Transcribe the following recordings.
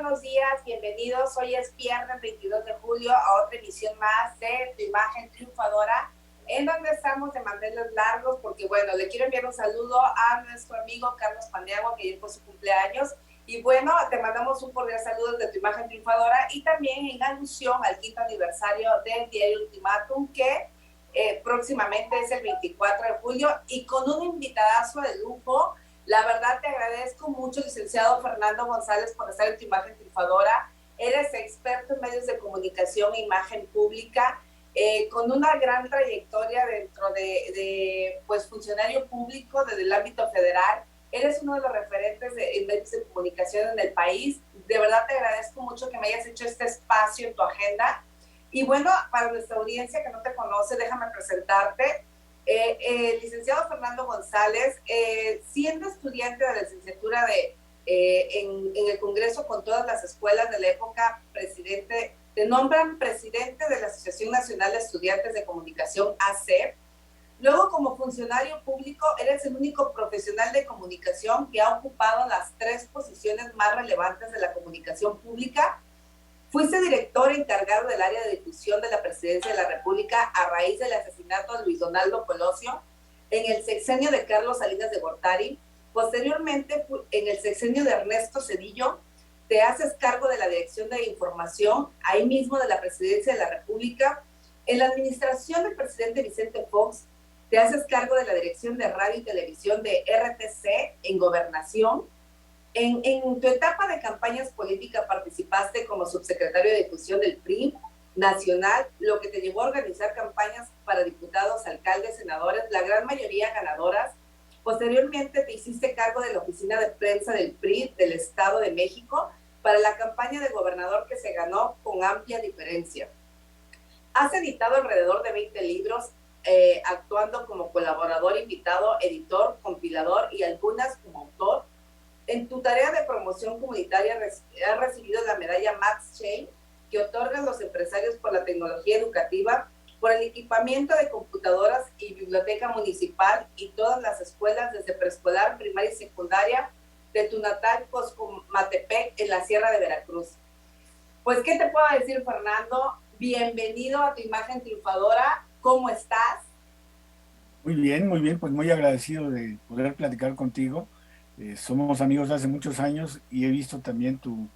buenos días, bienvenidos. Hoy es viernes 22 de julio a otra emisión más de Tu Imagen Triunfadora, en donde estamos de mantenerlos largos, porque bueno, le quiero enviar un saludo a nuestro amigo Carlos Paniagua, que ayer fue su cumpleaños, y bueno, te mandamos un cordial saludo de Tu Imagen Triunfadora, y también en alusión al 5º aniversario del diario Ultimátum, que próximamente es el 24 de julio, y con un invitadazo de lujo. La verdad te agradezco mucho, licenciado Fernando González, por estar en Tu Imagen Triunfadora. Eres experto en medios de comunicación e imagen pública, con una gran trayectoria dentro de pues, funcionario público desde el ámbito federal. Eres uno de los referentes en medios de comunicación en el país. De verdad te agradezco mucho que me hayas hecho este espacio en tu agenda. Y bueno, para nuestra audiencia que no te conoce, déjame presentarte. Licenciado Fernando González, siendo estudiante de la licenciatura en el Congreso con todas las escuelas de la época, te nombran presidente de la Asociación Nacional de Estudiantes de Comunicación, ACEP. Luego, como funcionario público, eres el único profesional de comunicación que ha ocupado las 3 posiciones más relevantes de la comunicación pública. Fuiste director encargado del área de difusión de la Presidencia de la República a raíz del asesinato de Luis Donaldo Colosio en el sexenio de Carlos Salinas de Gortari. Posteriormente, en el sexenio de Ernesto Zedillo, te haces cargo de la Dirección de Información, ahí mismo de la Presidencia de la República. En la administración del presidente Vicente Fox, te haces cargo de la Dirección de Radio y Televisión de RTC en Gobernación. En tu etapa de campañas políticas participaste como subsecretario de difusión del PRI nacional, lo que te llevó a organizar campañas para diputados, alcaldes, senadores, la gran mayoría ganadoras. Posteriormente te hiciste cargo de la oficina de prensa del PRI del Estado de México para la campaña de gobernador que se ganó con amplia diferencia. Has editado alrededor de 20 libros, actuando como colaborador invitado, editor, compilador y algunas como autor. En tu tarea de promoción comunitaria has recibido la medalla Max Chain, que otorgan los empresarios por la tecnología educativa, por el equipamiento de computadoras y biblioteca municipal y todas las escuelas desde preescolar, primaria y secundaria de tu natal Coscomatepec en la Sierra de Veracruz. Pues, ¿qué te puedo decir, Fernando? Bienvenido a Tu Imagen Triunfadora. ¿Cómo estás? Muy bien, pues muy agradecido de poder platicar contigo. Somos amigos hace muchos años y he visto también tu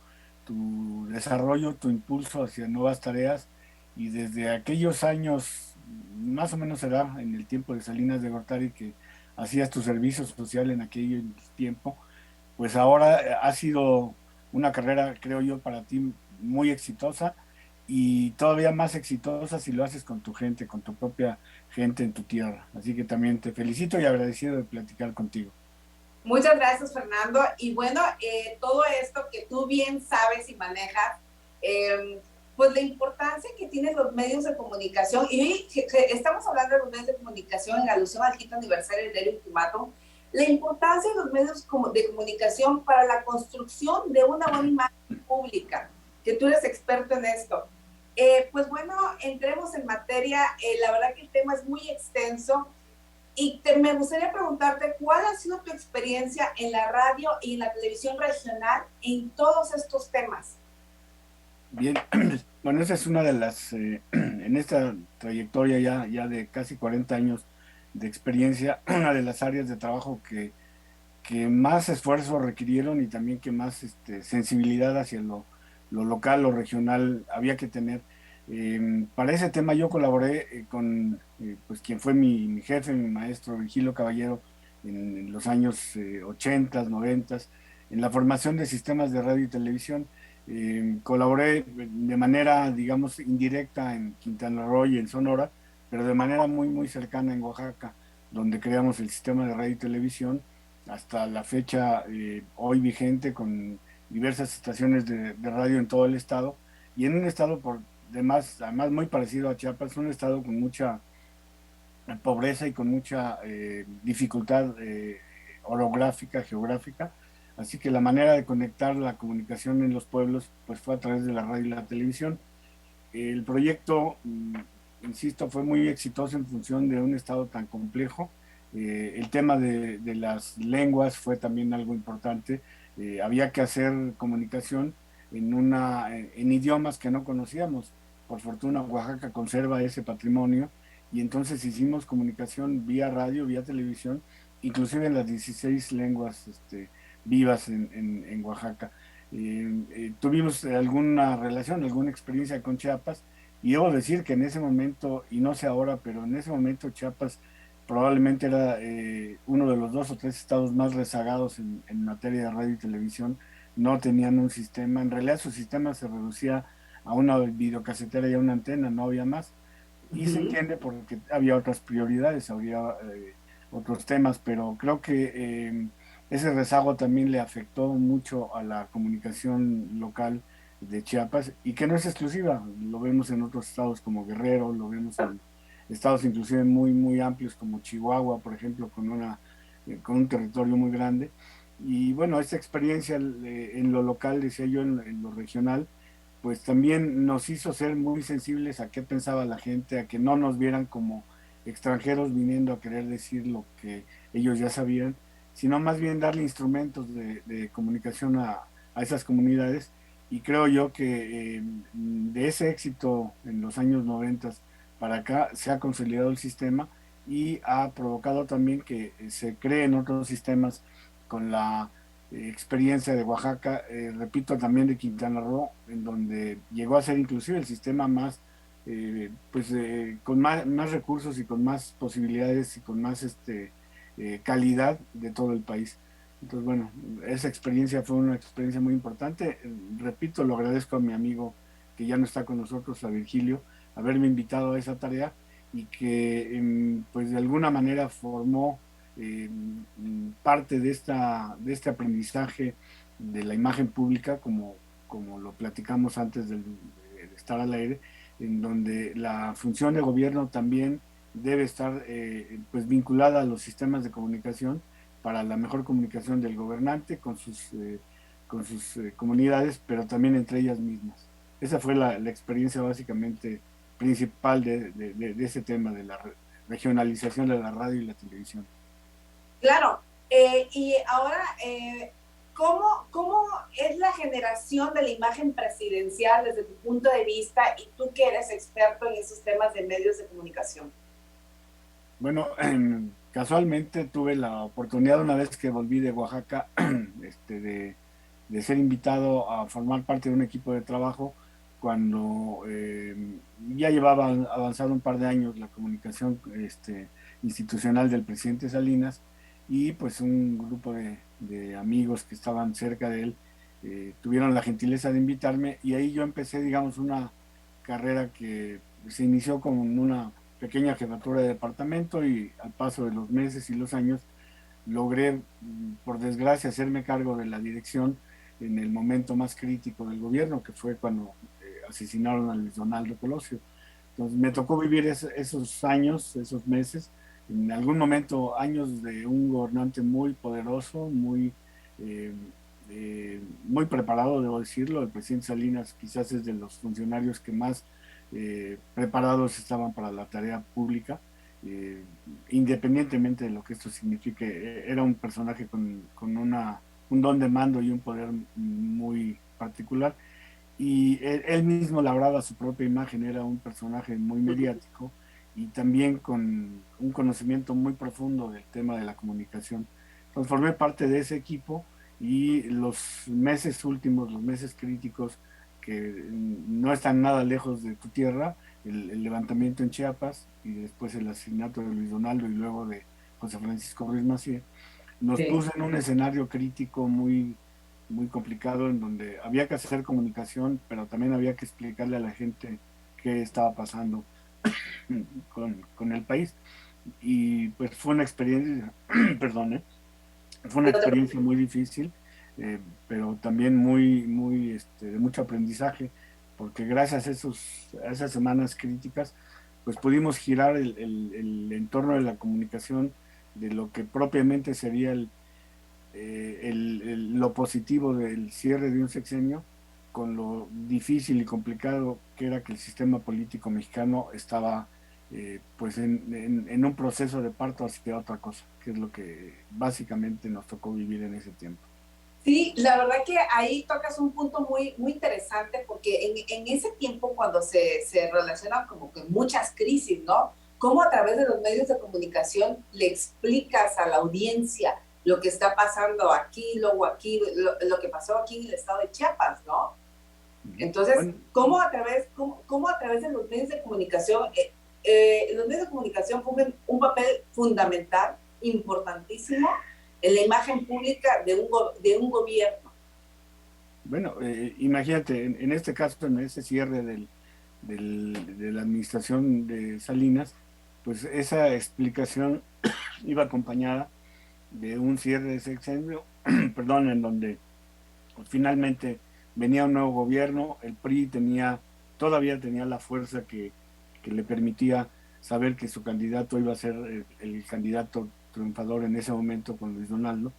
desarrollo, tu impulso hacia nuevas tareas y desde aquellos años, más o menos será en el tiempo de Salinas de Gortari que hacías tu servicio social en aquel tiempo, pues ahora ha sido una carrera, creo yo, para ti muy exitosa y todavía más exitosa si lo haces con tu gente, con tu propia gente en tu tierra. Así que también te felicito y agradecido de platicar contigo. Muchas gracias, Fernando. Y bueno, todo esto que tú bien sabes y manejas, pues la importancia que tienen los medios de comunicación, y hoy estamos hablando de los medios de comunicación en alusión al 5º aniversario del Ultimátum, la importancia de los medios de comunicación para la construcción de una buena imagen pública, que tú eres experto en esto. Pues bueno, entremos en materia. La verdad que el tema es muy extenso. Y me gustaría preguntarte, ¿cuál ha sido tu experiencia en la radio y en la televisión regional en todos estos temas? Bien, bueno, esa es una de en esta trayectoria ya de casi 40 años de experiencia, una de las áreas de trabajo que más esfuerzo requirieron y también que más sensibilidad hacia lo local, lo regional había que tener. Para ese tema yo colaboré con pues quien fue mi jefe, mi maestro Virgilio Caballero, en los años 80, 90, en la formación de sistemas de radio y televisión. Colaboré de manera, digamos, indirecta en Quintana Roo y en Sonora, pero de manera muy cercana en Oaxaca, donde creamos el sistema de radio y televisión hasta la fecha hoy vigente con diversas estaciones de radio en todo el estado y en un estado por demás, además muy parecido a Chiapas, un estado con mucha pobreza y con mucha dificultad orográfica, geográfica. Así que la manera de conectar la comunicación en los pueblos pues fue a través de la radio y la televisión. El proyecto, insisto, fue muy exitoso en función de un estado tan complejo. El tema de las lenguas fue también algo importante. Había que hacer comunicación en idiomas que no conocíamos. Por fortuna, Oaxaca conserva ese patrimonio y entonces hicimos comunicación vía radio, vía televisión, inclusive en las 16 lenguas vivas en Oaxaca. Tuvimos alguna relación, alguna experiencia con Chiapas y debo decir que en ese momento, y no sé ahora, pero en ese momento Chiapas probablemente era uno de los dos o tres estados más rezagados en materia de radio y televisión. No tenían un sistema, en realidad su sistema se reducía a una videocasetera y a una antena, no había más. Y se Ujú. entiende porque había otras prioridades, había otros temas, pero creo que ese rezago también le afectó mucho a la comunicación local de Chiapas y que no es exclusiva, lo vemos en otros estados como Guerrero, lo vemos en estados inclusive muy, muy amplios como Chihuahua, por ejemplo, con un territorio muy grande. Y bueno, esta experiencia en lo local, decía yo, en lo regional, pues también nos hizo ser muy sensibles a qué pensaba la gente, a que no nos vieran como extranjeros viniendo a querer decir lo que ellos ya sabían, sino más bien darle instrumentos de comunicación a esas comunidades. Y creo yo que de ese éxito en los años 90 para acá se ha consolidado el sistema y ha provocado también que se creen otros sistemas con la experiencia de Oaxaca, repito, también de Quintana Roo, en donde llegó a ser inclusive el sistema más, con más recursos y con más posibilidades y con más calidad de todo el país. Entonces, bueno, esa experiencia fue una experiencia muy importante. Repito, lo agradezco a mi amigo que ya no está con nosotros, a Virgilio, haberme invitado a esa tarea y que, pues, de alguna manera formó parte de este aprendizaje de la imagen pública, como lo platicamos antes de estar al aire, en donde la función de gobierno también debe estar pues vinculada a los sistemas de comunicación para la mejor comunicación del gobernante con sus comunidades, pero también entre ellas mismas. Esa fue la experiencia básicamente principal de ese tema de la regionalización de la radio y la televisión. Claro, y ahora, ¿cómo es la generación de la imagen presidencial desde tu punto de vista y tú que eres experto en esos temas de medios de comunicación? Bueno, casualmente tuve la oportunidad una vez que volví de Oaxaca, este, de, de ser invitado a formar parte de un equipo de trabajo cuando ya llevaba avanzado un par de años la comunicación institucional del presidente Salinas y pues un grupo de amigos que estaban cerca de él tuvieron la gentileza de invitarme y ahí yo empecé, digamos, una carrera que se inició con una pequeña jefatura de departamento y al paso de los meses y los años logré, por desgracia, hacerme cargo de la dirección en el momento más crítico del gobierno, que fue cuando asesinaron a Luis Donaldo Colosio. Entonces me tocó vivir esos años, esos meses, en algún momento años de un gobernante muy poderoso, eh, muy preparado, debo decirlo. El presidente Salinas quizás es de los funcionarios que más preparados estaban para la tarea pública, eh, independientemente de lo que esto signifique. Era un personaje con un don de mando y un poder muy particular y él mismo labraba su propia imagen, era un personaje muy mediático y también con un conocimiento muy profundo del tema de la comunicación. Entonces formé parte de ese equipo y los meses últimos, los meses críticos que no están nada lejos de tu tierra, el levantamiento en Chiapas y después el asesinato de Luis Donaldo y luego de José Francisco Ruiz Massieu, nos Sí. puso en un escenario crítico muy complicado en donde había que hacer comunicación, pero también había que explicarle a la gente qué estaba pasando con el país. Y pues fue una experiencia, perdón, fue una experiencia muy difícil, eh, pero también de mucho aprendizaje, porque gracias a esas semanas críticas, pues pudimos girar el entorno de la comunicación de lo que propiamente sería lo positivo del cierre de un sexenio con lo difícil y complicado que era que el sistema político mexicano estaba pues en un proceso de parto hacia otra cosa, que es lo que básicamente nos tocó vivir en ese tiempo. Sí, la verdad que ahí tocas un punto muy, muy interesante porque en ese tiempo cuando se relacionan como que muchas crisis, ¿no? ¿Cómo a través de los medios de comunicación le explicas a la audiencia lo que está pasando aquí, luego aquí, lo que pasó aquí en el estado de Chiapas, ¿no? Entonces, Bueno, ¿cómo a través de los medios de comunicación, los medios de comunicación juegan un papel fundamental, importantísimo, en la imagen pública de un gobierno? bueno, imagínate, en este caso, en ese cierre de la administración de Salinas, pues esa explicación iba acompañada de un cierre de sexenio, perdón, en donde pues, finalmente venía un nuevo gobierno, el PRI todavía tenía la fuerza que le permitía saber que su candidato iba a ser el candidato triunfador en ese momento con Luis Donaldo,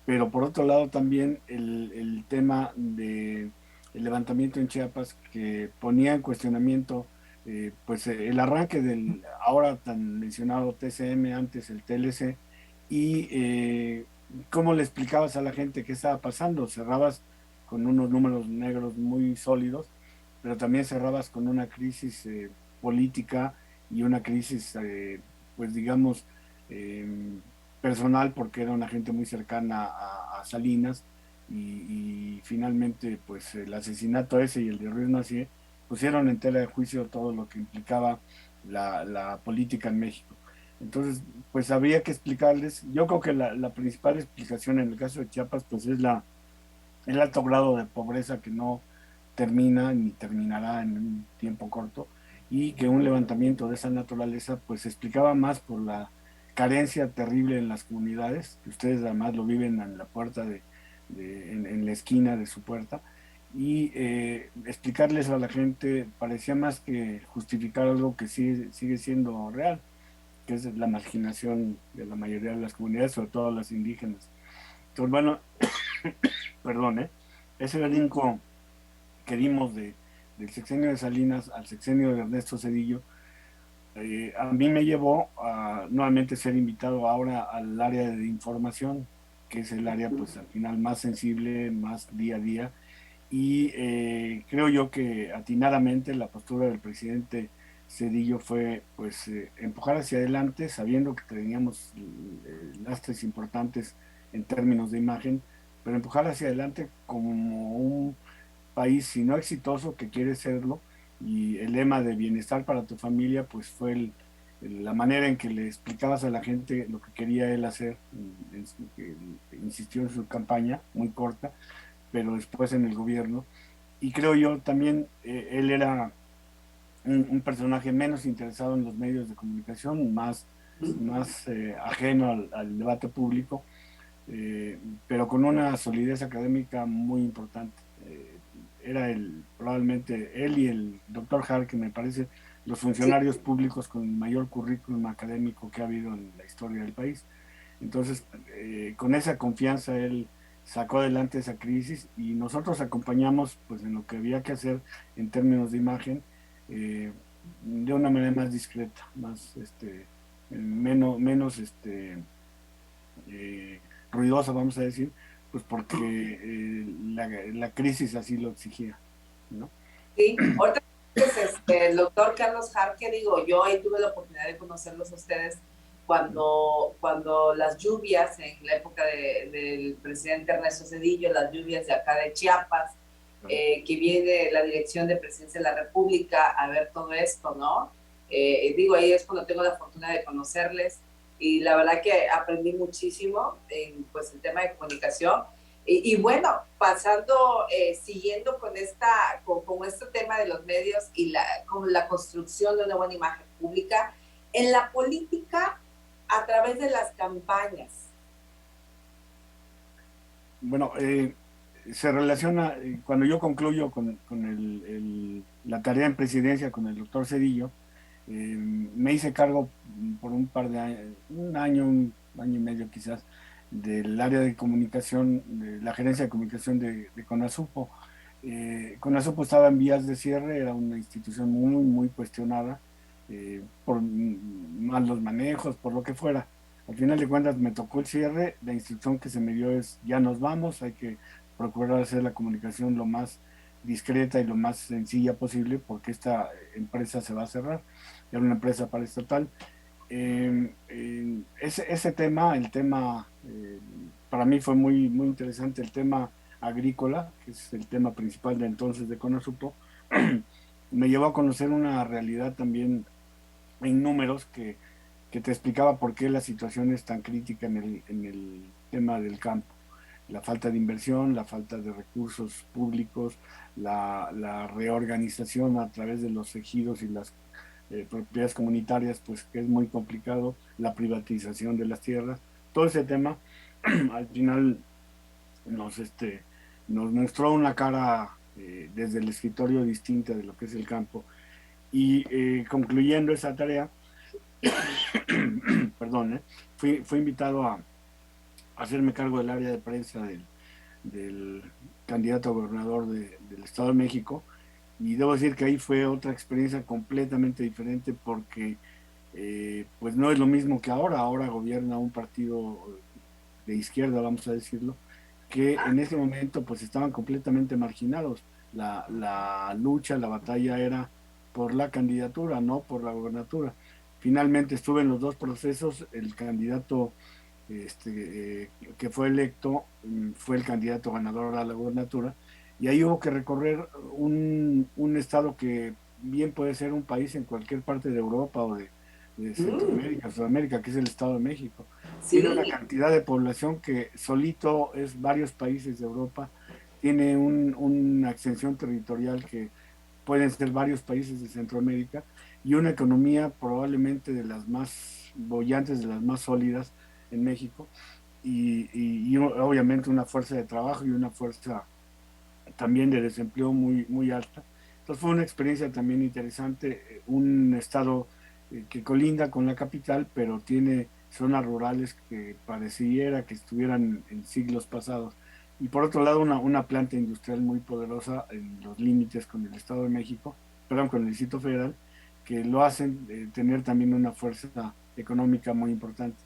pero por otro lado también el tema de el levantamiento en Chiapas que ponía en cuestionamiento pues el arranque del ahora tan mencionado TCM, antes el TLC, y cómo le explicabas a la gente qué estaba pasando. Cerrabas con unos números negros muy sólidos, pero también cerrabas con una crisis política y una crisis, pues digamos, eh, personal, porque era una gente muy cercana a Salinas, y finalmente, pues el asesinato ese y el de Ruiz Massieu pusieron en tela de juicio todo lo que implicaba la política en México. Entonces, pues habría que explicarles, yo creo que la principal explicación en el caso de Chiapas, pues es el alto grado de pobreza que no termina ni terminará en un tiempo corto, y que un levantamiento de esa naturaleza pues se explicaba más por la carencia terrible en las comunidades, que ustedes además lo viven en la puerta en la esquina de su puerta, y explicarles a la gente parecía más que justificar algo que sigue siendo real, que es la marginación de la mayoría de las comunidades, sobre todo las indígenas. Entonces, bueno, perdón, ese brinco que dimos del sexenio de Salinas al sexenio de Ernesto Zedillo, a mí me llevó a nuevamente ser invitado ahora al área de información, que es el área pues al final más sensible, más día a día, y creo yo que atinadamente la postura del presidente Cedillo fue pues empujar hacia adelante, sabiendo que teníamos lastres importantes en términos de imagen, pero empujar hacia adelante como un país, si no exitoso, que quiere serlo, y el lema de bienestar para tu familia, pues fue la manera en que le explicabas a la gente lo que quería él hacer, insistió en su campaña, muy corta, pero después en el gobierno, y creo yo también, él era un personaje menos interesado en los medios de comunicación, más ajeno al debate público, pero con una solidez académica muy importante. Era probablemente él y el doctor Hart, que me parece los Sí. funcionarios públicos con el mayor currículum académico que ha habido en la historia del país. Entonces, con esa confianza, él sacó adelante esa crisis, y nosotros acompañamos pues en lo que había que hacer en términos de imagen, de una manera más discreta, más menos ruidosa, vamos a decir, pues porque la crisis así lo exigía, ¿no? Sí, ahorita el doctor Carlos Jarque, digo, yo ahí tuve la oportunidad de conocerlos a ustedes cuando las lluvias, en la época del presidente Ernesto Zedillo, las lluvias de acá de Chiapas, que viene la dirección de Presidencia de la República a ver todo esto, ¿no? Digo, ahí es cuando tengo la fortuna de conocerles, y la verdad que aprendí muchísimo en pues, el tema de comunicación. Y bueno, pasando, siguiendo con este tema de los medios y con la construcción de una buena imagen pública, en la política a través de las campañas. Bueno, se relaciona, cuando yo concluyo con la tarea en presidencia con el doctor Cedillo, me hice cargo por un par de años, un año y medio quizás, del área de comunicación, de la gerencia de comunicación de CONASUPO. CONASUPO estaba en vías de cierre, era una institución muy, muy cuestionada por malos manejos, por lo que fuera. Al final de cuentas me tocó el cierre, la instrucción que se me dio es ya nos vamos, hay que procurar hacer la comunicación lo más discreta y lo más sencilla posible porque esta empresa se va a cerrar, era una empresa paraestatal. Ese tema, el tema, para mí fue muy, muy interesante, el tema agrícola, que es el tema principal de entonces de Conasupo, me llevó a conocer una realidad también en números que te explicaba por qué la situación es tan crítica en el tema del campo. La falta de inversión, la falta de recursos públicos, la reorganización a través de los ejidos y las propiedades comunitarias, pues que es muy complicado, la privatización de las tierras, todo ese tema al final nos, nos mostró una cara desde el escritorio distinta de lo que es el campo. Y concluyendo esa tarea, perdón, fui invitado a hacerme cargo del área de prensa del candidato a gobernador del Estado de México. Y debo decir que ahí fue otra experiencia completamente diferente porque pues no es lo mismo que ahora. Ahora gobierna un partido de izquierda, vamos a decirlo, que en ese momento pues estaban completamente marginados. La lucha, la batalla era por la candidatura, no por la gobernatura. Finalmente estuve en los dos procesos, el candidato que fue electo fue el candidato ganador a la gobernatura, y ahí hubo que recorrer un estado que bien puede ser un país en cualquier parte de Europa o de Centroamérica, Sudamérica, que es el Estado de México. Tiene una Sí, cantidad de población que solito es varios países de Europa, tiene una extensión territorial que pueden ser varios países de Centroamérica, y una economía probablemente de las más bollantes, de las más sólidas en México, y obviamente una fuerza de trabajo y una fuerza también de desempleo muy, muy alta. Entonces fue una experiencia también interesante, un estado que colinda con la capital, pero tiene zonas rurales que pareciera que estuvieran en siglos pasados. Y por otro lado, una planta industrial muy poderosa en los límites con el Estado de México, perdón, con el Distrito Federal, que lo hacen tener también una fuerza económica muy importante.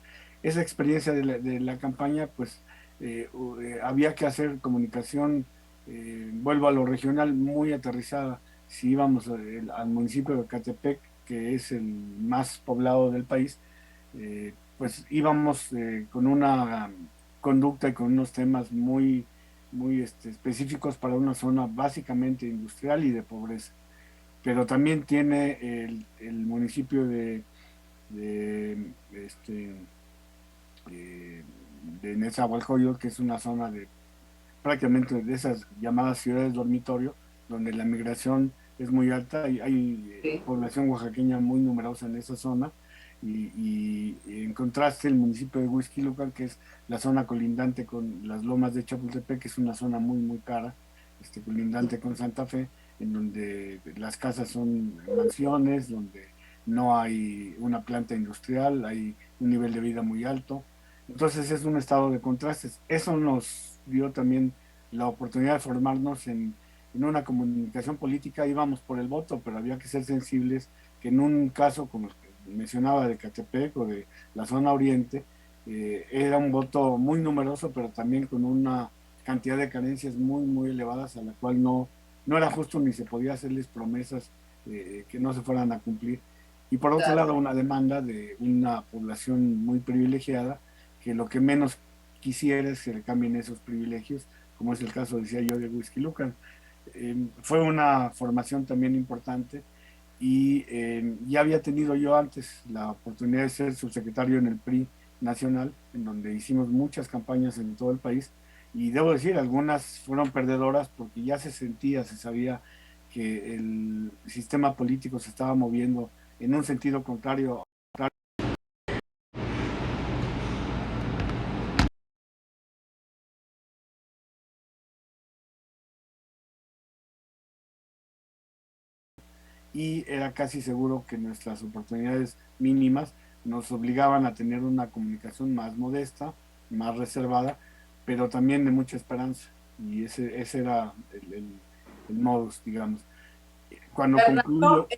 Esa experiencia de la campaña, pues había que hacer comunicación, vuelvo a lo regional, muy aterrizada. Si íbamos al municipio de Catepec, que es el más poblado del país, pues íbamos con una conducta y con unos temas muy, muy específicos para una zona básicamente industrial y de pobreza. Pero también tiene el municipio de, de Nezahualcóyotl, que es una zona de prácticamente de esas llamadas ciudades dormitorio, donde la migración es muy alta y hay sí. población oaxaqueña muy numerosa en esa zona. Y en contraste, el municipio de Huixquilucan, que es la zona colindante con las lomas de Chapultepec, que es una zona muy, muy cara, colindante con Santa Fe, en donde las casas son mansiones, donde no hay una planta industrial, hay un nivel de vida muy alto. Entonces es un estado de contrastes. Eso nos dio también la oportunidad de formarnos en una comunicación política. Íbamos por el voto, pero había que ser sensibles que en un caso como el que mencionaba de Catepec o de la zona oriente, era un voto muy numeroso, pero también con una cantidad de carencias muy, muy elevadas a la cual no era justo ni se podía hacerles promesas que no se fueran a cumplir. Y por otro Claro. lado, una demanda de una población muy privilegiada que lo que menos quisiera es que le cambien esos privilegios, como es el caso, decía yo, de Whisky Lucan. Fue una formación también importante, y ya había tenido yo antes la oportunidad de ser subsecretario en el PRI nacional, en donde hicimos muchas campañas en todo el país, y debo decir, algunas fueron perdedoras porque ya se sentía, se sabía que el sistema político se estaba moviendo en un sentido contrario, y era casi seguro que nuestras oportunidades mínimas nos obligaban a tener una comunicación más modesta, más reservada, pero también de mucha esperanza. Y ese era el modus, digamos. Cuando Fernando, concluyo,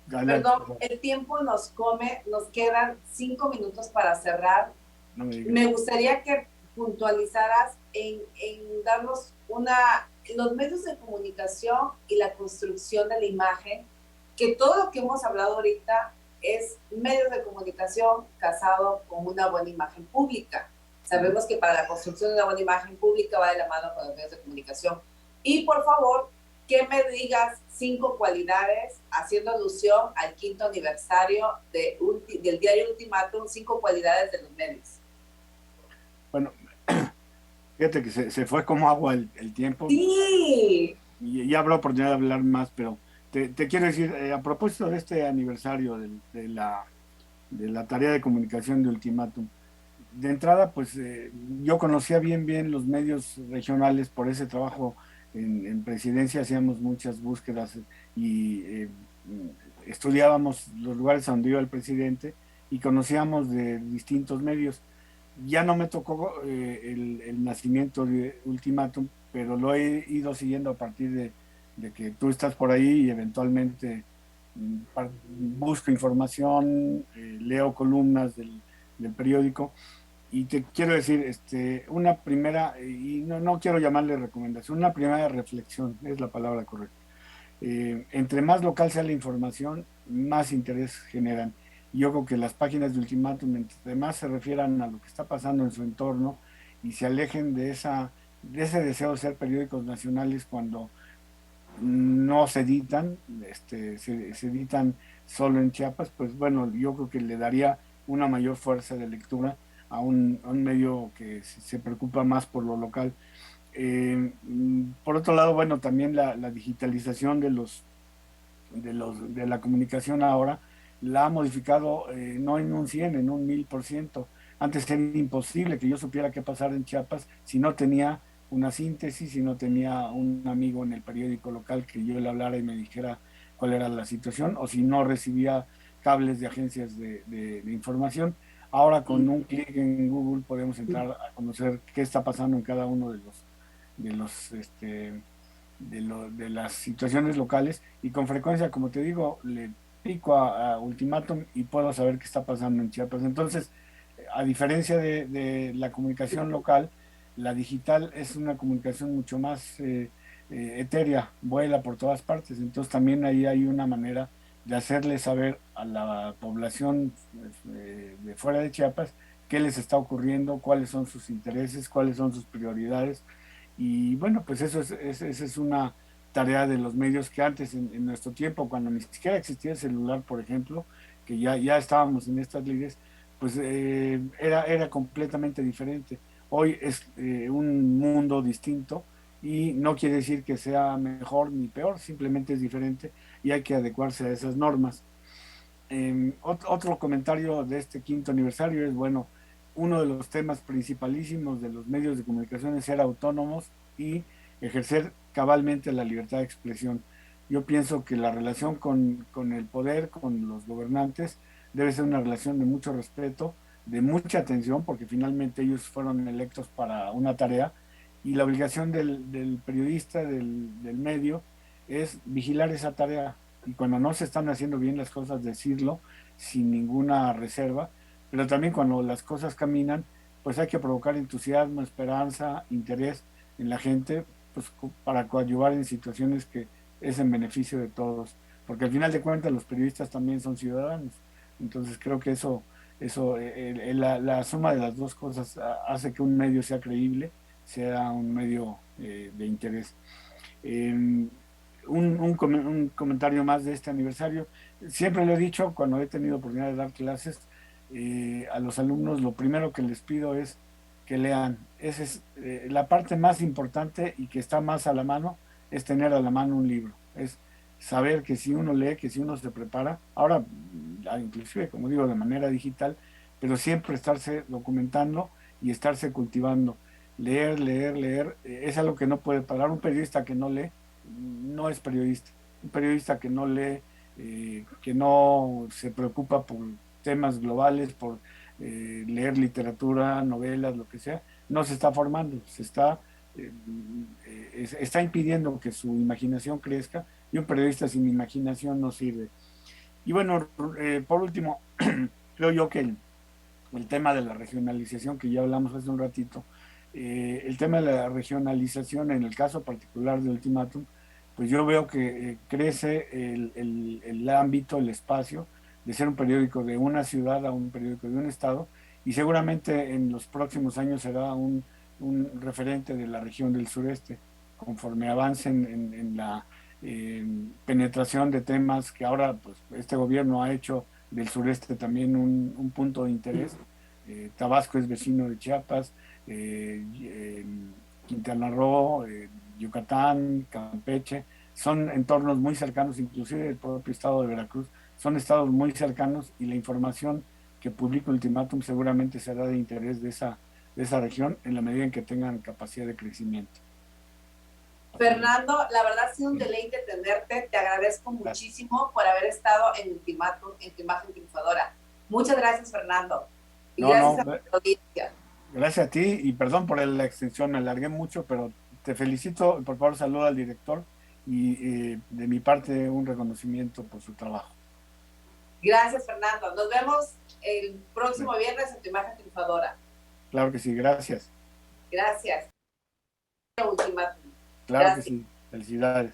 adelante, perdón, perdón. el tiempo nos come, nos quedan 5 minutos para cerrar. no me digas. Me gustaría que puntualizaras en darnos los medios de comunicación y la construcción de la imagen, que todo lo que hemos hablado ahorita es medios de comunicación casado con una buena imagen pública. Sabemos que para la construcción de una buena imagen pública va de la mano con los medios de comunicación. Y por favor, que me digas 5 cualidades, haciendo alusión al 5º aniversario del diario Ultimátum, 5 cualidades de los medios. Bueno, fíjate que se fue como agua el tiempo. Sí. Y ya habrá oportunidad de hablar más, pero te quiero decir, a propósito de este aniversario de la tarea de comunicación de Ultimátum, de entrada, pues yo conocía bien los medios regionales por ese trabajo en presidencia, hacíamos muchas búsquedas y estudiábamos los lugares a donde iba el presidente y conocíamos de distintos medios. Ya no me tocó el nacimiento de Ultimátum, pero lo he ido siguiendo a partir de que tú estás por ahí y eventualmente busco información, leo columnas del periódico y te quiero decir, una primera, y no quiero llamarle recomendación, una primera reflexión, es la palabra correcta. Entre más local sea la información, más interés generan. Yo creo que las páginas de Ultimátum, entre más se refieran a lo que está pasando en su entorno y se alejen de ese deseo de ser periódicos nacionales cuando no se editan, se editan solo en Chiapas, pues bueno, yo creo que le daría una mayor fuerza de lectura a un medio que se preocupa más por lo local. Por otro lado, bueno, también la digitalización de la comunicación ahora la ha modificado no en un 100, en un 1000%. Antes era imposible que yo supiera qué pasar en Chiapas si no tenía una síntesis, si no tenía un amigo en el periódico local que yo le hablara y me dijera cuál era la situación, o si no recibía cables de agencias de información. Ahora con un clic en Google podemos entrar a conocer qué está pasando en cada uno de los de las situaciones locales y con frecuencia, como te digo, le pico a Ultimátum y puedo saber qué está pasando en Chiapas. Entonces, a diferencia de la comunicación local, la digital es una comunicación mucho más etérea, vuela por todas partes. Entonces, también ahí hay una manera de hacerle saber a la población de fuera de Chiapas qué les está ocurriendo, cuáles son sus intereses, cuáles son sus prioridades y bueno, pues esa es una tarea de los medios que antes, en nuestro tiempo, cuando ni siquiera existía el celular, por ejemplo, que ya estábamos en estas lides, pues era completamente diferente. Hoy es un mundo distinto y no quiere decir que sea mejor ni peor, simplemente es diferente y hay que adecuarse a esas normas. Otro comentario de este 5º aniversario es, bueno, uno de los temas principalísimos de los medios de comunicación es ser autónomos y ejercer cabalmente la libertad de expresión. Yo pienso que la relación con el poder, con los gobernantes, debe ser una relación de mucho respeto, de mucha atención, porque finalmente ellos fueron electos para una tarea y la obligación del periodista, del medio, es vigilar esa tarea y cuando no se están haciendo bien las cosas, decirlo sin ninguna reserva, pero también cuando las cosas caminan, pues hay que provocar entusiasmo, esperanza, interés en la gente, pues para coadyuvar en situaciones que es en beneficio de todos, porque al final de cuentas los periodistas también son ciudadanos, entonces creo que la suma de las dos cosas hace que un medio sea creíble, sea un medio de interés. Eh, un comentario más de este aniversario. Siempre lo he dicho cuando he tenido oportunidad de dar clases a los alumnos, lo primero que les pido es que lean. Esa es la parte más importante y que está más a la mano, es tener a la mano un libro. Es saber que si uno lee, que si uno se prepara, ahora inclusive, como digo, de manera digital, pero siempre estarse documentando y estarse cultivando. Leer, es algo que no puede parar. Un periodista que no lee, no es periodista. Un periodista que no lee, que no se preocupa por temas globales, por leer literatura, novelas, lo que sea, no se está formando, está impidiendo que su imaginación crezca y un periodista sin imaginación no sirve. Y bueno, por último, creo yo que el tema de la regionalización que ya hablamos hace un ratito. El tema de la regionalización, en el caso particular de Ultimátum, pues yo veo que crece el ámbito, el espacio de ser un periódico de una ciudad a un periódico de un estado, y seguramente en los próximos años será un referente de la región del sureste, conforme avancen en la penetración de temas que ahora pues, este gobierno ha hecho del sureste también un punto de interés. Tabasco es vecino de Chiapas, eh, Quintana Roo, Yucatán, Campeche, son entornos muy cercanos, inclusive el propio estado de Veracruz, son estados muy cercanos, y la información que publica Ultimátum seguramente será de interés de esa región en la medida en que tengan capacidad de crecimiento. Fernando, la verdad ha sido un deleite tenerte. Te agradezco muchísimo por haber estado en Ultimátum, en tu imagen triunfadora. Muchas gracias, Fernando. Y No, gracias no, a tu audiencia. gracias a ti y perdón por la extensión, me alargué mucho, pero te felicito, por favor saluda al director y de mi parte un reconocimiento por su trabajo. Gracias, Fernando. Nos vemos el próximo viernes en tu imagen triunfadora. Claro que sí, gracias. Gracias. Ultimátum. Claro que Gracias. sí, felicidades.